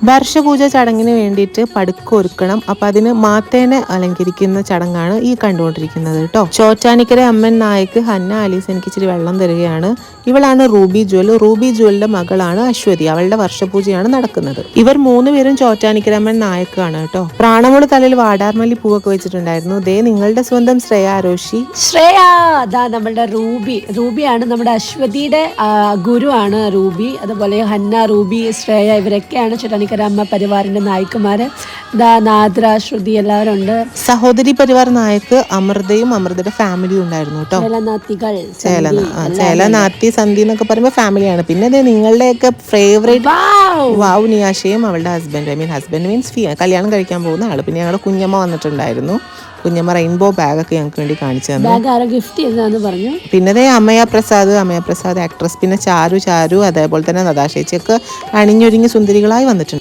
വർഷപൂജ ചടങ്ങിന് വേണ്ടിയിട്ട് പടുക്കൊരുക്കണം. അപ്പൊ അതിന് മാത്തേനെ അലങ്കരിക്കുന്ന ചടങ്ങാണ് ഈ കണ്ടുകൊണ്ടിരിക്കുന്നത് കേട്ടോ. ചോറ്റാനിക്കര അമ്മൻ നായക്ക് ഹന്ന ആലീസ് എനിക്ക് ഇച്ചിരി വെള്ളം തരികയാണ്. ഇവളാണ് റൂബി ജ്വൽ. റൂബി ജ്വലിന്റെ മകളാണ് അശ്വതി. അവളുടെ വർഷപൂജയാണ് നടക്കുന്നത്. ഇവർ 3 പേരും ചോറ്റാനിക്കര അമ്മൻ നായക്കാണ് കേട്ടോ. പ്രാണമുള് തലയിൽ വാടാർമല്ലി പൂവൊക്കെ വെച്ചിട്ടുണ്ടായിരുന്നു. ദേ നിങ്ങളുടെ സ്വന്തം ശ്രേയ ആരോഷി. ശ്രേയ അതാ നമ്മളുടെ റൂബിയാണ് നമ്മുടെ അശ്വതിയുടെ ഗുരുവാണ് റൂബി. അതുപോലെ ഹന്ന, റൂബി, ശ്രേയ ഇവരൊക്കെയാണ് ചോറ്റാനിക്കര അമ്മ പരിവാറിന്റെ നായികമാര്. നാദ്ര, ശ്രുതി എല്ലാവരും ഉണ്ട്. സഹോദരി പരിവാർ നായക്ക് അമൃതയും അമൃതയുടെ ഫാമിലിയും ഉണ്ടായിരുന്നു കേട്ടോ. ചേലനാത്തി സന്ധി എന്നൊക്കെ പറയുമ്പോൾ ഫാമിലിയാണ്. പിന്നെ നിങ്ങളുടെയൊക്കെ ഫേവറേറ്റ് വാവ് നിയാഷയും അവളുടെ ഹസ്ബൻഡ് മീൻസ് കല്യാണം കഴിക്കാൻ പോകുന്ന ആള്. പിന്നെ ഞങ്ങളുടെ കുഞ്ഞമ്മ വന്നിട്ടുണ്ടായിരുന്നു. കുഞ്ഞമ്മ റെയിൻബോ ബാഗൊക്കെ ഞങ്ങൾക്ക് വേണ്ടി കാണിച്ചു തന്നു. പിന്നെ അമയ പ്രസാദ് ആക്ട്രസ്. പിന്നെ ചാരു അതേപോലെ തന്നെ നദാശേച്ചിയൊക്കെ അണിഞ്ഞൊരുങ്ങി സുന്ദരികളായി വന്നിട്ടുണ്ട്.